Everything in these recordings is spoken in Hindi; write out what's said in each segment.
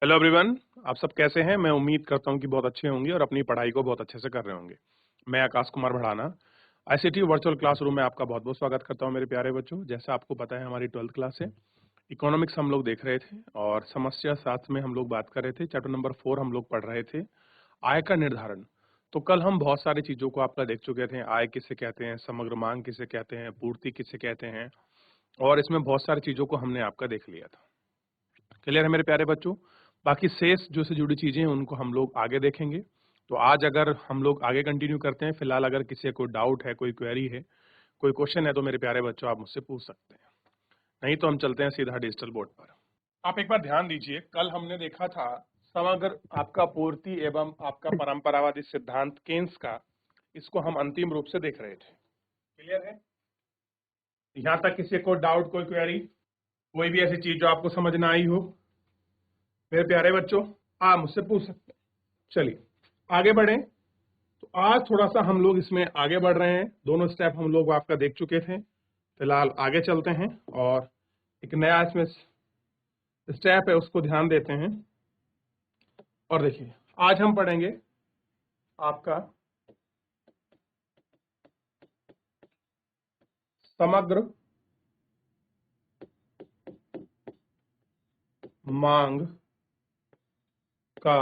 Hello everyone. आप सब कैसे हैं? मैं उम्मीद करता हूं कि बहुत अच्छे होंगे और अपनी पढ़ाई को बहुत अच्छे से कर रहे होंगे। मैं Akash Kumar Bhadana ICT virtual classroom में आपका बहुत बहुत स्वागत करता हूं मेरे प्यारे बच्चों। जैसा आपको पता है हमारी 12th क्लास है, इकोनॉमिक्स हम लोग देख रहे थे और समस्या साथ में हम लोग बात कर रहे थे। चैप्टर नंबर 4 हम लोग पढ़ रहे थे, आय का निर्धारण। तो कल हम बहुत सारी चीजों को आपका देख चुके थे। आय किसे कहते हैं, समग्र मांग किसे कहते हैं, पूर्ति किसे कहते हैं, और इसमें बहुत सारी चीजों को हमने आपका देख लिया था। क्लियर है मेरे प्यारे बच्चों? बाकी शेष जो से जुड़ी चीजें हैं उनको हम लोग आगे देखेंगे। तो आज अगर हम लोग आगे कंटिन्यू करते हैं, फिलहाल अगर किसी को डाउट है, कोई क्वेरी है, कोई क्वेश्चन है, तो मेरे प्यारे बच्चों आप मुझसे पूछ सकते हैं। नहीं तो हम चलते हैं सीधा डिजिटल बोर्ड पर। आप एक बार ध्यान दीजिए, कल हमने देखा था समग्र आपका पूर्ति एवं आपका परंपरावादी सिद्धांत केन्स का, इसको हम अंतिम रूप से देख रहे थे। क्लियर है? यहाँ तक किसी को डाउट, कोई क्वेरी, कोई भी ऐसी चीज जो आपको समझ ना आई हो मेरे प्यारे बच्चों, आप मुझसे पूछ सकते हैं। चलिए आगे बढ़ें। तो आज थोड़ा सा हम लोग इसमें आगे बढ़ रहे हैं। दोनों स्टेप हम लोग आपका देख चुके थे। फिलहाल आगे चलते हैं और एक नया इसमें स्टेप है उसको ध्यान देते हैं। और देखिए आज हम पढ़ेंगे आपका समग्र मांग का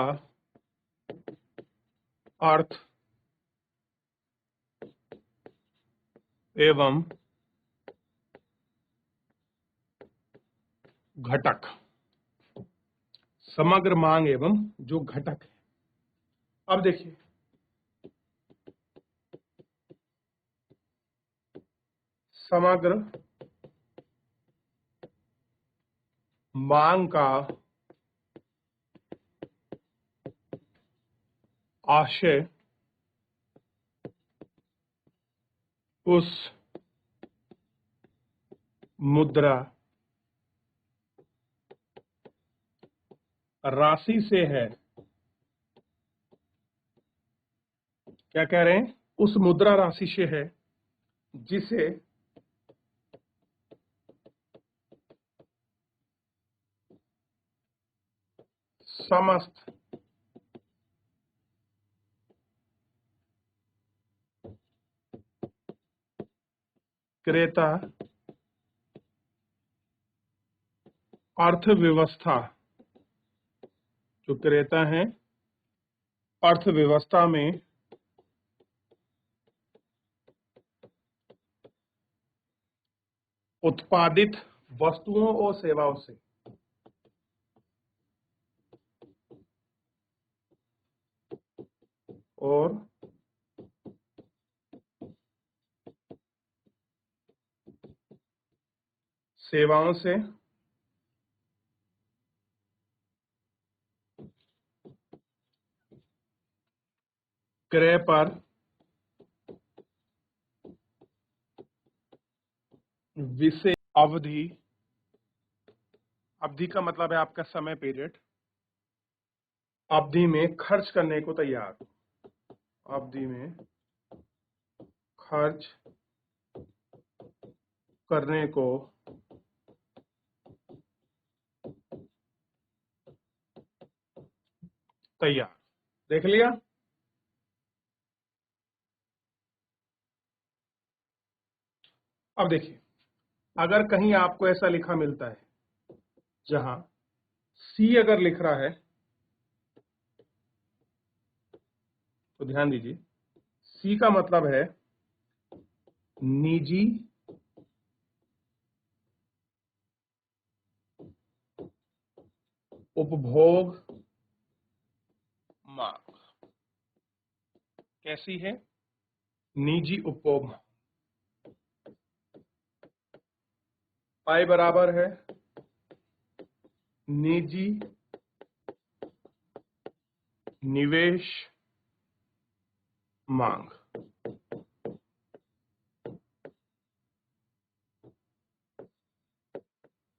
अर्थ एवं घटक। समग्र मांग एवं जो घटक है। अब देखिए समग्र मांग का आशय उस मुद्रा राशि से है। क्या कह रहे हैं? उस मुद्रा राशि से है जिसे समस्त क्रेता अर्थव्यवस्था, जो क्रेता है अर्थव्यवस्था में उत्पादित वस्तुओं और सेवाओं से और सेवाओं से क्रय पर विशेष अवधि, अवधि का मतलब है आपका समय, पीरियड, अवधि में खर्च करने को तैयार, अवधि में खर्च करने को तैयार। देख लिया? अब देखिए अगर कहीं आपको ऐसा लिखा मिलता है जहां सी अगर लिख रहा है तो ध्यान दीजिए, सी का मतलब है निजी उपभोग मांग। कैसी है? निजी उपभोग मांग। पाई बराबर है निजी निवेश मांग।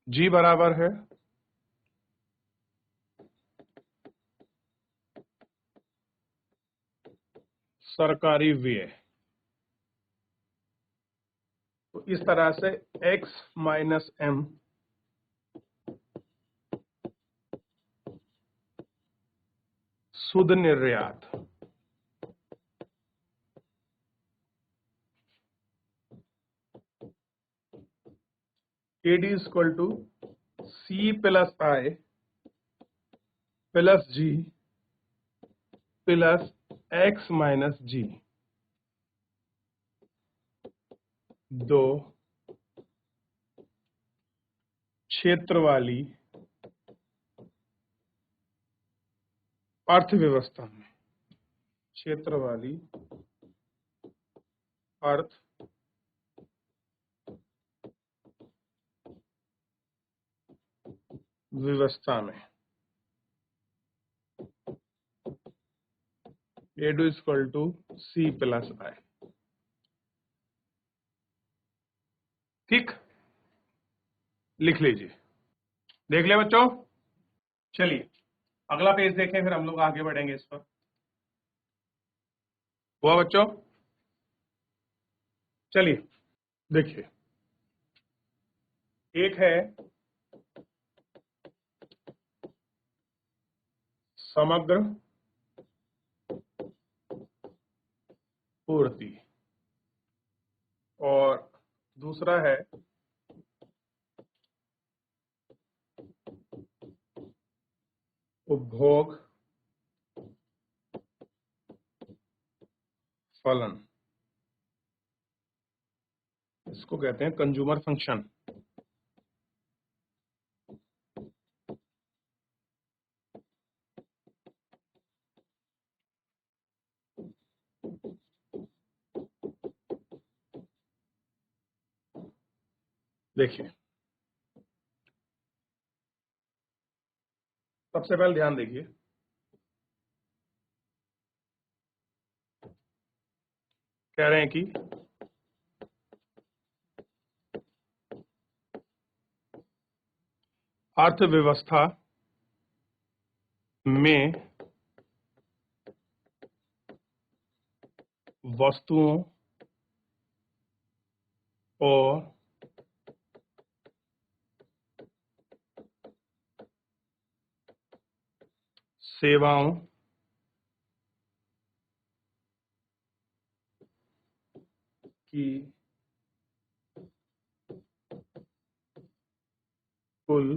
जी बराबर है सरकारी व्यय। तो इस तरह से x - m शुद्ध निर्यात। AD equal to C plus I plus G plus X minus G। दो क्षेत्र वाली अर्थव्यवस्था में, क्षेत्र वाली अर्थव्यवस्था में A2 equal to C plus I। ठीक, लिख लीजिए। देख लिया बच्चों? चलिए अगला पेज देखें, फिर हम लोग आगे बढ़ेंगे इस पर। हुआ बच्चों? चलिए देखिए, एक है समग्र पूर्ति और दूसरा है उपभोग फलन। इसको कहते हैं कंज्यूमर फंक्शन। देखिए सबसे पहले ध्यान देखिए, कह रहे हैं कि अर्थव्यवस्था में वस्तुओं और सेवाओं की कुल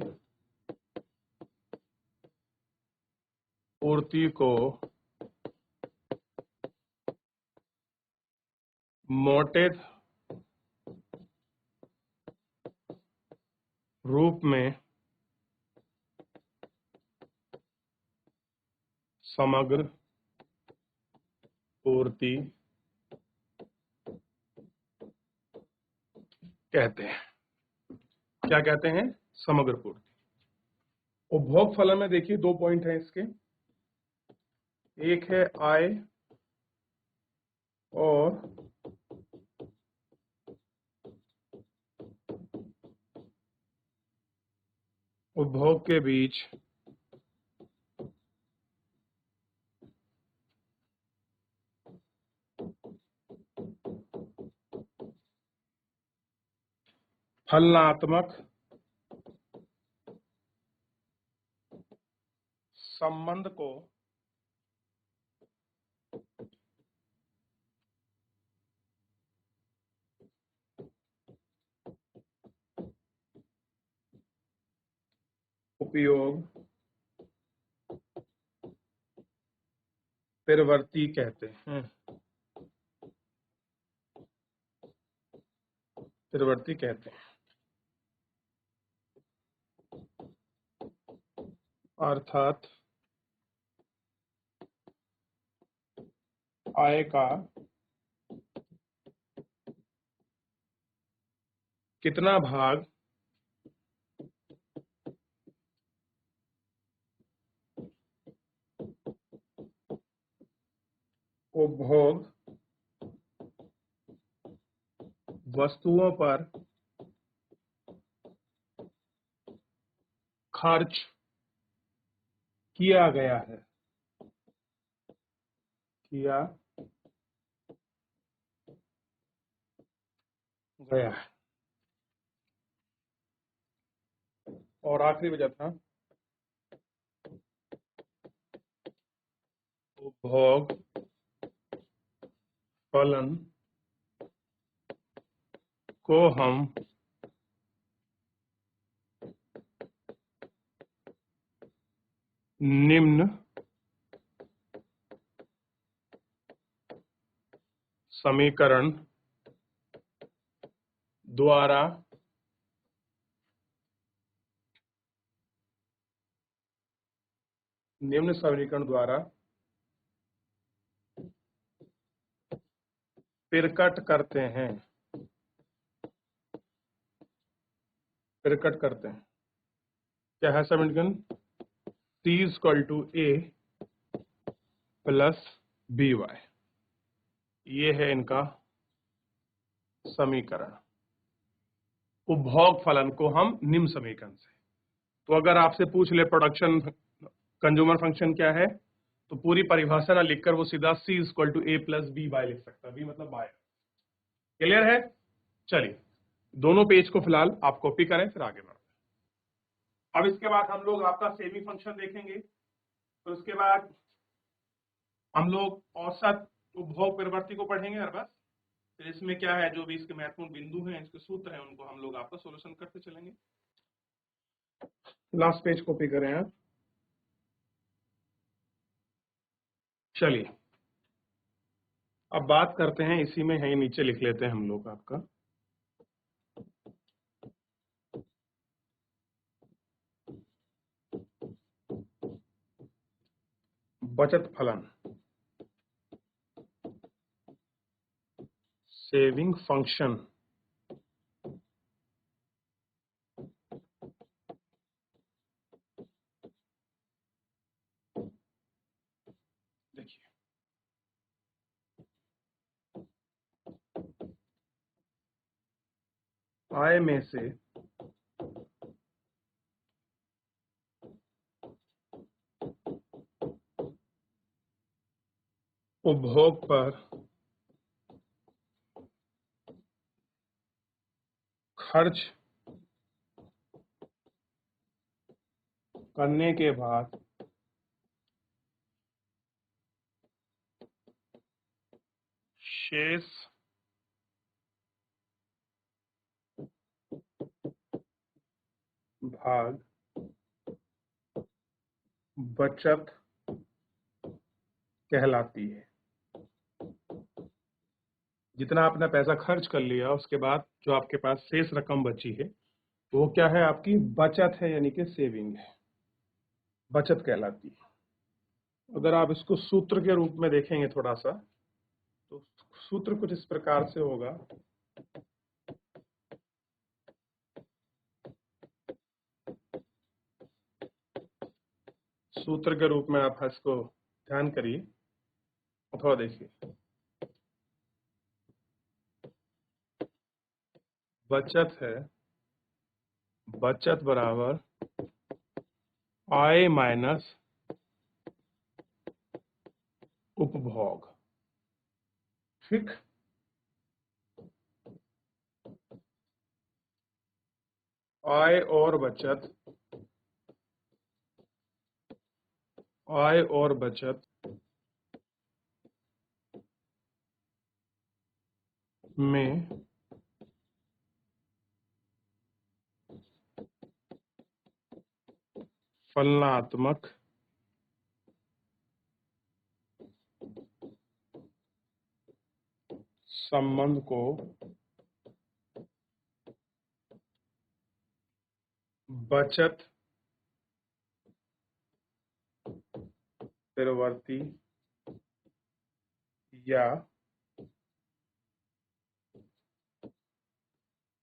पूर्ति को मोटे रूप में समग्र पूर्ति कहते हैं। क्या कहते हैं? समग्र पूर्ति। उपभोग फलन में देखिए दो पॉइंट हैं इसके, एक है आय और उपभोग के बीच फलनात्मक संबंध को उपयोग प्रवृत्ति कहते हैं। प्रवृत्ति कहते हैं अर्थात आय का कितना भाग उपभोग वस्तुओं पर खर्च किया गया है, किया गया है। और आखिरी वजह था उपभोग फलन को हम निम्न समीकरण द्वारा प्रकट करते हैं। क्या है समीकरण? C = A प्लस BY, ये है इनका समीकरण। उपभोग फलन को हम निम्न समीकरण से, तो अगर आपसे पूछ ले प्रोडक्शन कंज्यूमर फंक्शन क्या है, तो पूरी परिभाषा ना लिखकर वो सीधा C = A प्लस BY लिख सकता है। B मतलब बाय। क्लियर है? चलिए दोनों पेज को फिलहाल आप कॉपी करें, फिर आगे बढ़ते हैं। अब इसके बाद हम लोग आपका सेविंग फंक्शन देखेंगे, तो उसके बाद हम लोग औसत उपभोग प्रवृत्ति को पढ़ेंगे हर बार। फिर इसमें क्या है, जो भी इसके महत्वपूर्ण बिंदु हैं, इसके सूत्र हैं, उनको हम लोग आपका सॉल्यूशन करते चलेंगे। लास्ट पेज कॉपी करें आप। चलिए अब बात करते हैं, इसी में है, नीचे लिख लेते हैं हम लोग आपका बचत फलन, सेविंग फंक्शन। देखिए आय में से उपभोग पर खर्च करने के बाद शेष भाग बचत कहलाती है। जितना आपने पैसा खर्च कर लिया, उसके बाद जो आपके पास शेष रकम बची है, वो क्या है? आपकी बचत है, यानी कि सेविंग है, बचत कहलाती है। अगर आप इसको सूत्र के रूप में देखेंगे थोड़ा सा, तो सूत्र कुछ इस प्रकार से होगा। सूत्र के रूप में आप इसको ध्यान करिए अथवा देखिए। बचत है, बचत बराबर आय माइनस उपभोग। ठीक, आय और बचत, आय और बचत में फलनात्मक संबंध को बचत प्रवृत्ति या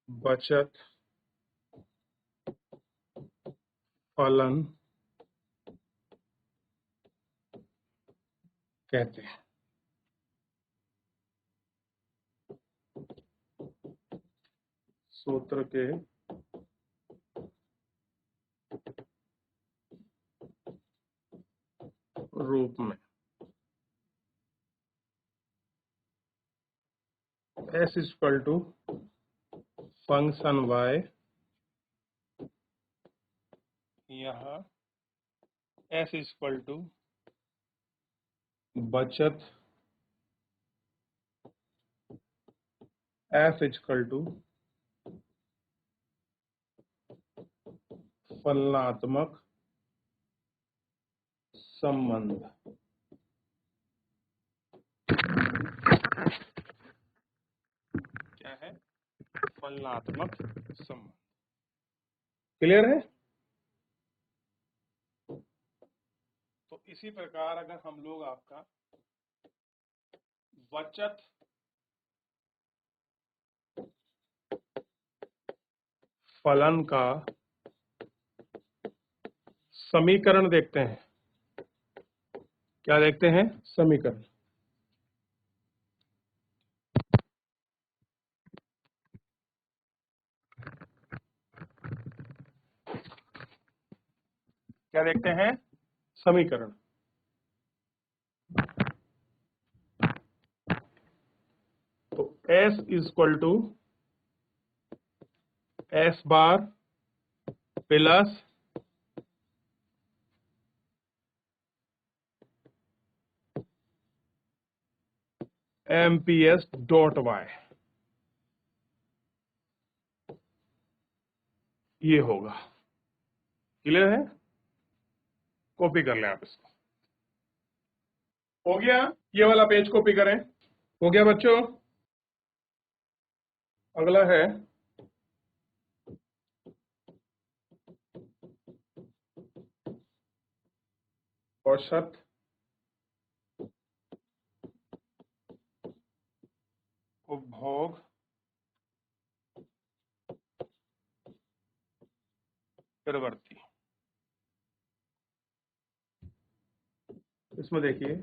बचत फलन कहते हैं। सूत्र के रूप में S = फंक्शन y, यहाँ S = बचत एफ इक्वल टू फलनात्मक संबंध। क्या है? फलनात्मक संबंध। क्लियर है? तो इसी प्रकार अगर हम लोग आपका बचत फलन का समीकरण देखते हैं। क्या देखते हैं? समीकरण। क्या देखते हैं? समीकरण। तो S equal to S bar plus MPS dot Y, ये होगा। क्लियर है? कॉपी कर लें आप इसको। हो गया? ये वाला पेज कॉपी करें। हो गया बच्चों? अगला है औसत उपभोग प्रवृत्ति। इसमें देखिए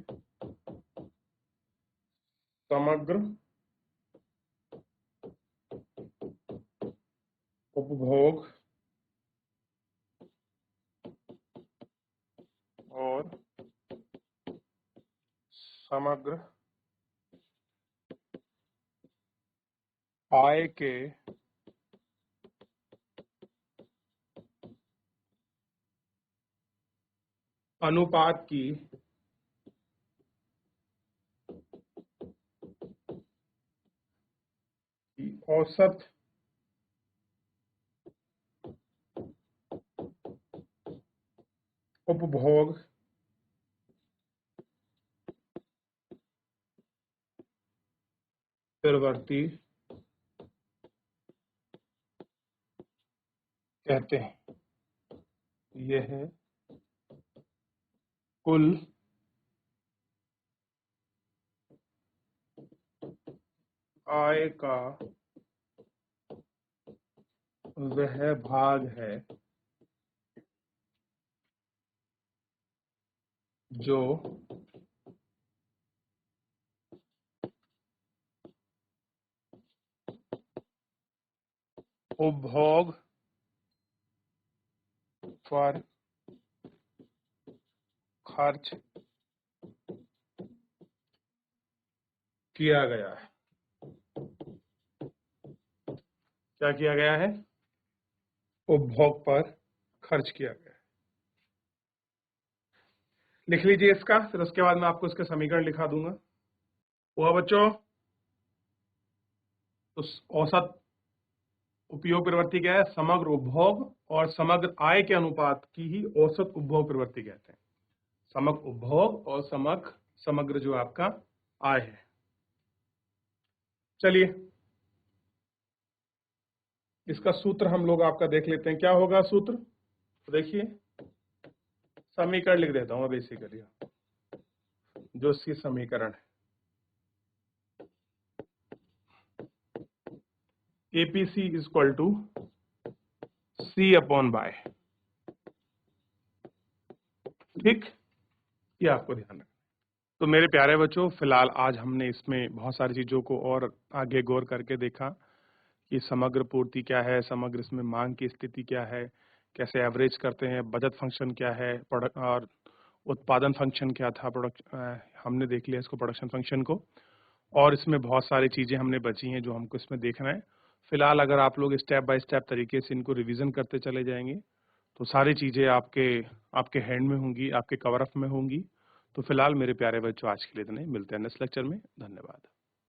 समग्र उपभोग और समग्र आय के अनुपात की औसत उपभोग प्रवृत्ति कहते हैं। यह है कुल आय का वह भाग है जो उपभोग पर खर्च किया गया है। क्या किया गया है? उपभोग पर खर्च किया गया है। लिख लीजिए इसका, फिर उसके बाद मैं आपको इसके समीकरण लिखा दूंगा। हुआ बच्चों? तो औसत उपयोग प्रवृत्ति क्या है? समग्र उपभोग और समग्र आय के अनुपात की ही औसत उपभोग प्रवृत्ति कहते हैं। समग्र उपभोग और समग्र जो आपका आय है। चलिए इसका सूत्र हम लोग आपका देख लेते हैं। क्या होगा सूत्र? तो देखिए समीकरण लिख देता हूं बेसिकली, जो इसकी समीकरण है APC equal to C upon Y. ठीक, ये आपको ध्यान रखना। तो मेरे प्यारे बच्चों, फिलहाल आज हमने इसमें बहुत सारी चीजों को और आगे गौर करके देखा कि समग्र पूर्ति क्या है, समग्र इसमें मांग की स्थिति क्या है, कैसे एवरेज करते हैं, बचत फंक्शन क्या है, प्रोडक्ट और उत्पादन फंक्शन क्या था, हमने देख लिया इसको, प्रोडक्शन फंक्शन को। और इसमें बहुत सारी चीजें हमने बची हैं जो हमको इसमें देखना है। फिलहाल अगर आप लोग स्टेप बाय स्टेप तरीके से इनको रिवीजन करते चले जाएंगे तो सारी चीजें आपके हैंड में होंगी, आपके कवर अप में होंगी। तो फिलहाल मेरे प्यारे बच्चों आज के लिए इतना ही, मिलते हैं नेक्स्ट लेक्चर में। धन्यवाद।